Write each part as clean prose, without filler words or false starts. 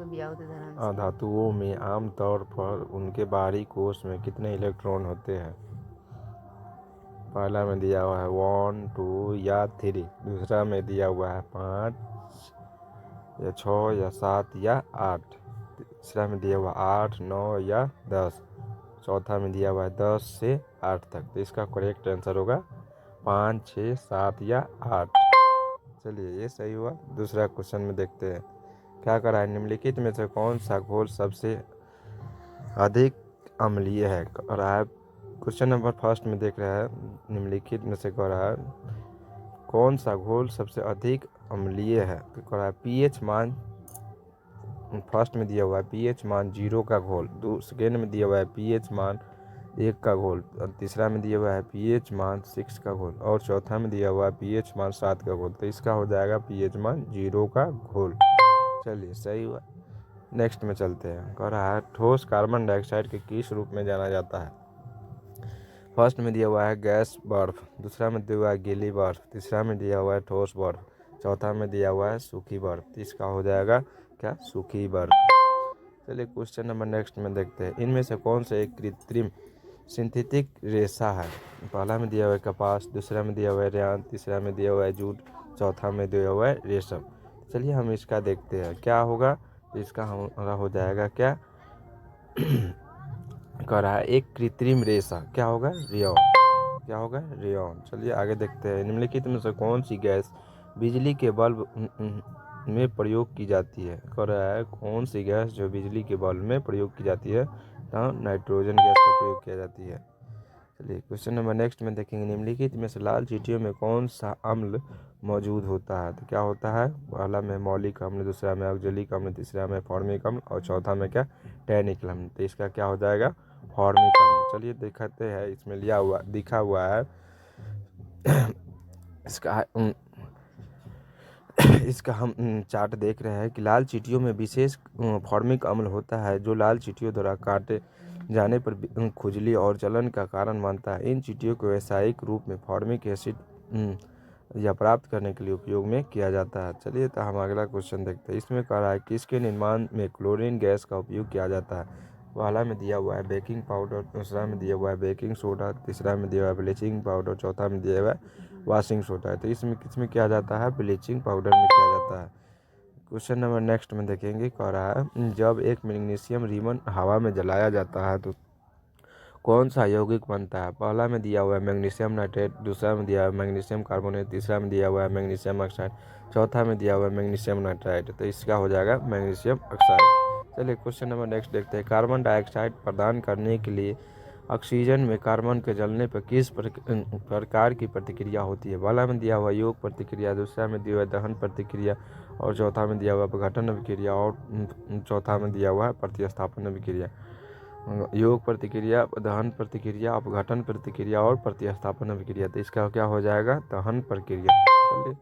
धातुओं में आमतौर पर उनके बाहरी कोश में कितने इलेक्ट्रॉन होते हैं? पहला में दिया हुआ है 1, 2 या 3। दूसरा में दिया हुआ है 5 या 6 या 7 या 8। तीसरा में दिया हुआ 8, 9 या 10। चौथा में दिया हुआ है 10 से 8 तक। तो इसका करेक्ट आंसर होगा 5, 6, 7 या 8। चलिए ये सही हुआ। दूसरा क्वेश्चन में देखते हैं क्या करा है। निम्नलिखित में से कौन सा घोल सबसे अधिक अम्लीय है? और आप क्वेश्चन नंबर फर्स्ट में देख रहे हैं, निम्नलिखित में से कह रहा है कौन सा घोल सबसे अधिक अम्लीय है? तो कह रहा है पीएच मान, फर्स्ट में दिया हुआ है पीएच मान 0 का घोल, सेकेंड में दिया हुआ है पीएच मान 1 का घोल, और तीसरा में दिया हुआ है पीएच मान 6 का घोल, और चौथा में दिया हुआ है पीएच मान 7 का घोल। तो इसका हो जाएगा पीएच मान 0 का घोल। चलिए सही हुआ। नेक्स्ट में चलते हैं। कह रहा है ठोस कार्बन डाइऑक्साइड के किस रूप में जाना जाता है? फर्स्ट में दिया हुआ है गैस बर्फ, दूसरा में दिया हुआ है गीली बर्फ, तीसरा में दिया हुआ है ठोस बर्फ, चौथा में दिया हुआ है सूखी बर्फ। तो इसका हो जाएगा क्या? सूखी बर्फ। चलिए क्वेश्चन नंबर नेक्स्ट में देखते हैं। इनमें से कौन सा एक कृत्रिम सिंथेटिक रेशा है? पहला में दिया हुआ है कपास, दूसरा में दिया हुआ है रेयान, तीसरा में दिया हुआ है जूट, चौथा में दिया हुआ है रेशम। चलिए हम इसका देखते हैं क्या होगा। इसका हमारा हो जाएगा क्या? कह रहा है एक कृत्रिम रेशा, क्या होगा? रेयॉन। क्या होगा? रेयॉन। चलिए आगे देखते हैं। निम्नलिखित में से कौन सी गैस बिजली के बल्ब में प्रयोग की जाती है? कह रहा है कौन सी गैस जो बिजली के बल्ब में प्रयोग की जाती है? तो नाइट्रोजन गैस का प्रयोग किया जाती है। चलिए क्वेश्चन नंबर नेक्स्ट में देखेंगे। निम्नलिखित में से लाल चींटियों में कौन सा अम्ल मौजूद होता है? तो क्या होता है? पहला में मौलिक अम्ल, दूसरा में ऑक्जेलिक अम्ल, तीसरा में फॉर्मिक अम्ल, और चौथा में क्या? टैनिक अम्ल। तो इसका क्या हो जाएगा? फॉर्मिक अम्ल। चलिए दिखाते हैं, इसमें दिखा हुआ है इसका हम चार्ट देख रहे हैं कि लाल चींटियों में विशेष फॉर्मिक अम्ल होता है जो लाल चींटियों द्वारा काटे जाने पर खुजली और जलन का कारण बनता है। इन चींटियों को व्यावसायिक रूप में फॉर्मिक एसिड या प्राप्त करने के लिए उपयोग में किया जाता है। चलिए तो हम अगला क्वेश्चन देखते हैं। इसमें कह रहा है किसके निर्माण में क्लोरीन गैस का उपयोग किया जाता है? पहला में दिया हुआ है बेकिंग पाउडर, दूसरा में दिया हुआ है बेकिंग सोडा, तीसरा में दिया हुआ है ब्लीचिंग पाउडर, चौथा में दिया हुआ है वॉशिंग सोडा है। तो इसमें किसमें किया जाता है? ब्लीचिंग पाउडर में किया जाता है। क्वेश्चन नंबर नेक्स्ट में देखेंगे। कह रहा है जब एक मैग्नीशियम रिबन हवा में जलाया जाता है तो कौन सा यौगिक बनता है? पहला में दिया हुआ है मैग्नीशियम नाइट्रेट, दूसरा में दिया हुआ है मैग्नीशियम कार्बोनेट, तीसरा में दिया हुआ है मैग्नीशियम ऑक्साइड, चौथा में दिया हुआ है मैग्नीशियम नाइट्राइड। तो इसका हो जाएगा मैग्नीशियम ऑक्साइड। चलिए क्वेश्चन नंबर नेक्स्ट देखते हैं। कार्बन डाइऑक्साइड प्रदान करने के लिए ऑक्सीजन में कार्बन के जलने पर किस प्रकार की प्रतिक्रिया होती है? पहला में दिया हुआ योग प्रतिक्रिया, दूसरा में दिया हुआ दहन प्रतिक्रिया, और चौथा में दिया हुआ अपघटन अभिक्रिया, और चौथा में दिया हुआ है प्रतिस्थापन अभिक्रिया। योग प्रतिक्रिया, दहन प्रतिक्रिया, अपघटन प्रतिक्रिया और प्रतिस्थापन अभिक्रिया। तो इसका क्या हो जाएगा? दहन प्रक्रिया। चलिए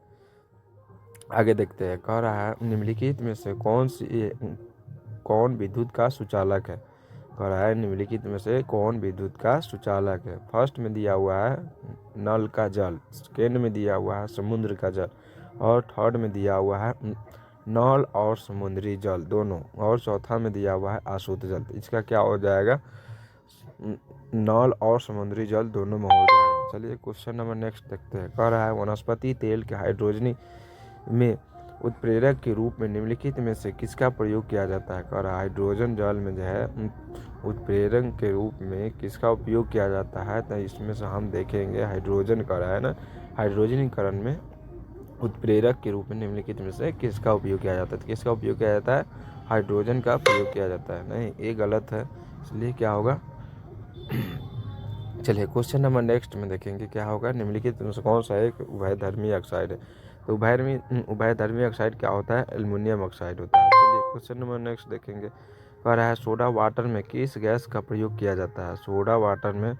आगे देखते हैं। कह रहा है निम्नलिखित में से कौन विद्युत का सुचालक है? कह रहा है निम्नलिखित में से कौन विद्युत का सुचालक है? फर्स्ट में दिया हुआ है नल का जल, सेकेंड में दिया हुआ है समुद्र का जल, और थर्ड में दिया हुआ है नल और समुद्री जल दोनों, और चौथा में दिया हुआ है अशुद्ध जल। इसका क्या हो जाएगा? नल और समुद्री जल दोनों में हो जाएगा। चलिए क्वेश्चन नंबर नेक्स्ट देखते हैं। कह रहा है वनस्पति तेल के हाइड्रोजनी में उत्प्रेरक के रूप में निम्नलिखित में से किसका प्रयोग किया जाता है? कह रहा है हाइड्रोजन जल में जो है उत्प्रेरक के रूप में किसका उपयोग किया जाता है? तो इसमें से हम देखेंगे हाइड्रोजन कह रहा है ना, हाइड्रोजनीकरण में उत्प्रेरक के रूप में निम्नलिखित में से किसका उपयोग किया जाता है? तो किसका उपयोग किया जाता है? हाइड्रोजन का प्रयोग किया जाता है। नहीं, ये गलत है, इसलिए क्या होगा? चलिए क्वेश्चन नंबर नेक्स्ट में देखेंगे क्या होगा। निम्नलिखित में से कौन सा एक उभयधर्मी ऑक्साइड है? तो उभयधर्मी ऑक्साइड क्या होता है? एल्युमिनियम ऑक्साइड होता है। चलिए क्वेश्चन नंबर नेक्स्ट देखेंगे। कह रहा है सोडा वाटर में किस गैस का प्रयोग किया जाता है? सोडा वाटर में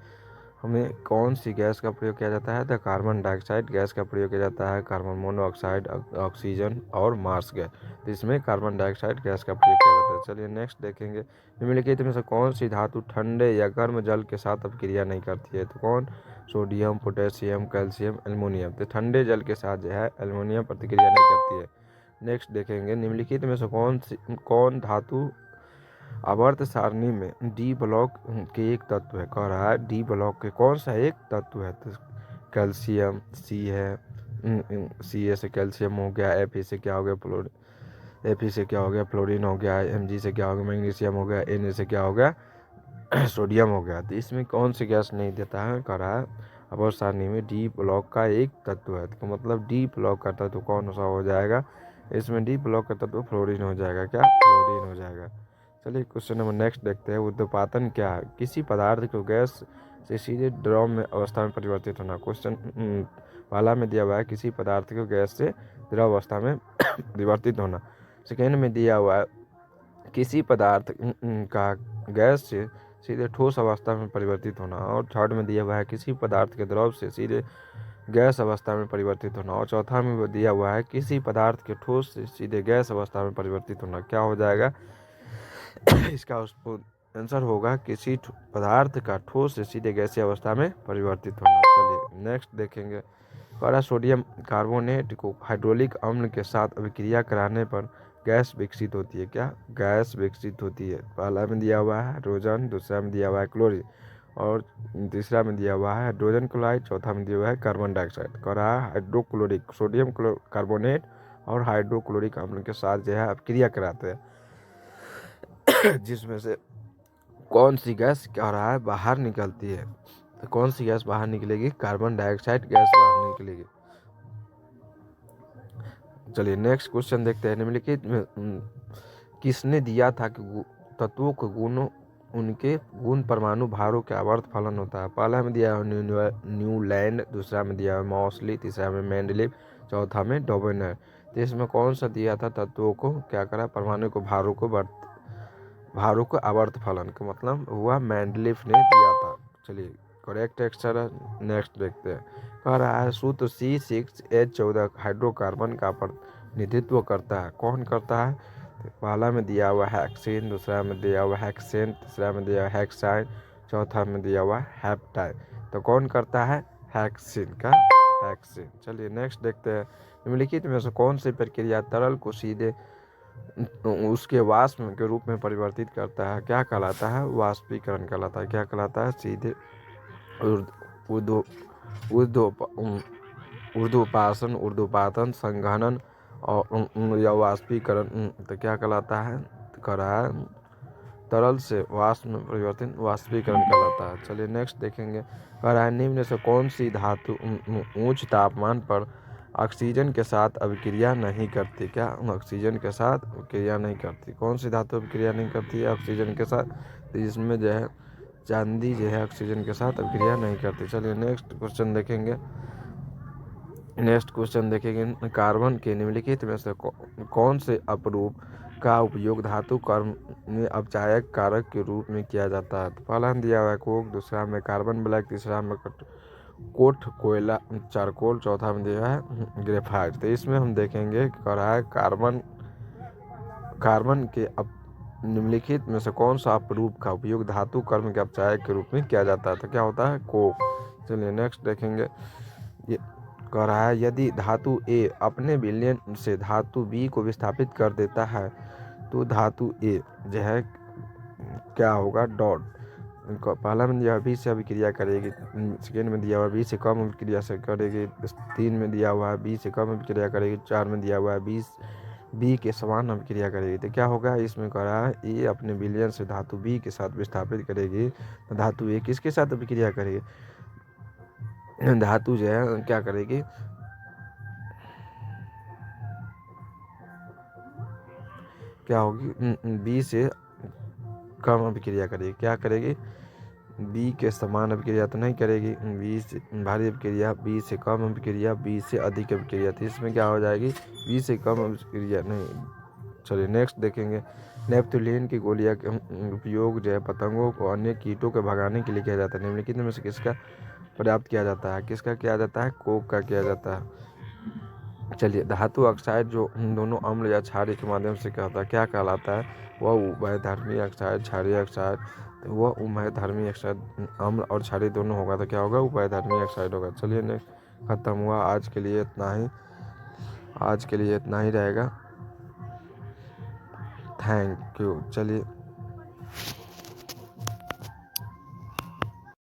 हमें कौन सी गैस का प्रयोग किया जाता है? तो कार्बन डाइऑक्साइड गैस का प्रयोग किया जाता है, कार्बन मोनोऑक्साइड, ऑक्सीजन और मार्स गैस। तो इसमें कार्बन डाइऑक्साइड गैस का प्रयोग किया जाता है। चलिए नेक्स्ट देखेंगे। निम्नलिखित में से कौन सी धातु ठंडे या गर्म जल के साथ अपक्रिया नहीं करती है? तो कौन? Sodium, potassium, calcium, aluminium. तो ठंडे जल के साथ जो है एल्युमिनियम प्रतिक्रिया नहीं करती है। नेक्स्ट देखेंगे निम्नलिखित में से कौन धातु आवर्त सारणी में डी ब्लॉक के एक तत्व है। कह रहा है डी ब्लॉक के कौन सा एक तत्व है। तो कैल्शियम सी है, सी ए से कैल्शियम हो गया, एफ ए से क्या हो गया फ्लोरीन, एफ ई से क्या हो गया फ्लोरीन हो गया, एम जी से क्या हो गया मैग्नीशियम हो गया, एन ए से क्या हो गया सोडियम हो गया। तो इसमें कौन सी गैस नहीं देता है। कह रहा है आवर्त सारणी में डी ब्लॉक का एक तत्व है। तो मतलब डी ब्लॉक का तत्व कौन सा हो जाएगा। इसमें डी ब्लॉक का तत्व फ्लोरीन हो जाएगा। क्या फ्लोरीन हो जाएगा। चलिए क्वेश्चन नंबर नेक्स्ट देखते हैं। ऊर्ध्वपातन क्या है। किसी पदार्थ को गैस से सीधे द्रव में अवस्था में परिवर्तित होना। क्वेश्चन पहला में दिया हुआ है किसी पदार्थ को गैस से द्रव अवस्था में परिवर्तित होना। सेकेंड में दिया हुआ है किसी पदार्थ का गैस से सीधे ठोस अवस्था में परिवर्तित होना। और थर्ड में दिया हुआ है किसी पदार्थ के द्रव से सीधे गैस अवस्था में परिवर्तित होना। और चौथा में दिया हुआ है किसी पदार्थ के ठोस से सीधे गैस अवस्था में परिवर्तित होना। क्या हो जाएगा इसका आंसर होगा किसी पदार्थ का ठोस से सीधे गैसीय अवस्था में परिवर्तित होना। चलिए नेक्स्ट देखेंगे। कड़ा सोडियम कार्बोनेट को हाइड्रोलिक अम्ल के साथ अभिक्रिया कराने पर गैस विकसित होती है। क्या गैस विकसित होती है। पहला में दिया हुआ है हाइड्रोजन, दूसरा में दिया हुआ है क्लोरीन और तीसरा में दिया हुआ है हाइड्रोजन क्लोराइड, चौथा में दिया हुआ है कार्बन डाइऑक्साइड। कड़ा हाइड्रोक्लोरिक सोडियम कार्बोनेट और हाइड्रोक्लोरिक अम्ल के साथ जो है अभिक्रिया कराते हैं जिसमें से कौन सी गैस कह रहा है बाहर निकलती है। तो कौन सी गैस बाहर निकलेगी। कार्बन डाइऑक्साइड गैस बाहर निकलेगी। चलिए नेक्स्ट क्वेश्चन देखते हैं। निम्नलिखित में किसने दिया था कि तत्वों के गुणों उनके गुण परमाणु भारों के आवर्त फलन होता है। पहला में दिया है न्यूलैंड, दूसरा में दिया है मॉसली, तीसरा में मेंडलीव, चौथा में डोबेनर। तो इसमें कौन सा दिया था तत्वों को क्या करा परमाणु को भारों को आवर्त फलन का मतलब हुआ मेंडलीव ने दिया था। चलिए करेक्ट आंसर है। नेक्स्ट देखते हैं। कह रहा है सूत्र C6H14 हाइड्रोकार्बन का प्रतिनिधित्व करता है। कौन करता है। तो पहला में दिया हुआ है हेक्सेन, दूसरा में दिया हुआ है हेक्सेन, तीसरा में दिया हुआ है हेक्साइन, चौथा में दिया हुआ है हेप्टाइन। तो कौन करता है हेक्सेन का हेक्सेन। चलिए नेक्स्ट देखते हैं। निम्नलिखित में से कौन सी प्रक्रिया तरल को सीधे उसके वाष्प के रूप में परिवर्तित करता है। क्या कहलाता है वाष्पीकरण कहलाता है। क्या कहलाता है सीधे ऊर्ध्वपातन संघनन और या वाष्पीकरण तो क्या कहलाता है। कह रहा है तरल से वाष्प में परिवर्तन वाष्पीकरण कहलाता है। चलिए नेक्स्ट देखेंगे। कह रहा है निम्न से कौन सी धातु उच्च तापमान पर ऑक्सीजन के साथ अभिक्रिया नहीं करती। क्या ऑक्सीजन के साथ अभिक्रिया नहीं करती। कौन सी धातु अभिक्रिया नहीं करती है ऑक्सीजन के साथ। तो इसमें जो है चांदी जो है ऑक्सीजन के साथ अभिक्रिया नहीं करती। चलिए नेक्स्ट क्वेश्चन देखेंगे। कार्बन के निम्नलिखित में से कौन से अपरूप का उपयोग धातु कर्म में अपचायक कारक के रूप में किया जाता है। तो पहला दिया हुआ है कोक, दूसरा में कार्बन ब्लैक, तीसरा में कोठ कोयला चारकोल, चौथा में दिया है ग्रेफाइट। तो इसमें हम देखेंगे कह रहा है कार्बन के निम्नलिखित में से कौन सा अपरूप का उपयोग धातु कर्म के अपचायक के रूप में किया जाता है। तो क्या होता है कोक। चलिए नेक्स्ट देखेंगे। ये कह रहा है यदि धातु ए अपने विलयन से धातु बी को विस्थापित कर देता है तो धातु ए जो है क्या होगा डॉट। पहला में दिया हुआ बी से अभिक्रिया करेगी, सेकेंड में दिया हुआ बी से कम अभिक्रिया से करेगी, तीन में दिया हुआ है बी से कम अभिक्रिया करेगी, चार में दिया हुआ है बी के समान अभिक्रिया करेगी। तो क्या होगा इसमें कह रहा है ए अपने विलयन से धातु बी के साथ विस्थापित करेगी तो धातु ए किसके साथ अभिक्रिया करेगी। धातु जो है क्या करेगी क्या होगी बी से कम अभिक्रिया करेगी। क्या करेगी बी के समान अभिक्रिया तो नहीं करेगी, बी से भारी अभिक्रिया, बी से कम अभिक्रिया, बी से अधिक अभिक्रिया। तो इसमें क्या हो जाएगी बी से कम अभिक्रिया नहीं। चलिए नेक्स्ट देखेंगे। नेपथलीन की गोलियां का उपयोग जो है पतंगों को अन्य कीटों को भगाने के लिए किया जाता है। निम्नलिखित में से किसका पर्याप्त किया जाता है। किसका किया जाता है कोक का किया जाता है। चलिए धातु ऑक्साइड जो दोनों अम्ल या क्षारीय के माध्यम से क्या होता है क्या कहलाता है वह उभयधर्मी ऑक्साइड क्षारीय ऑक्साइड। तो वह उभयधर्मी ऑक्साइड अम्ल और क्षारीय दोनों होगा तो क्या होगा उभयधर्मी ऑक्साइड होगा। चलिए नेक्स्ट खत्म हुआ आज के लिए इतना ही रहेगा। Thank you. चलिए।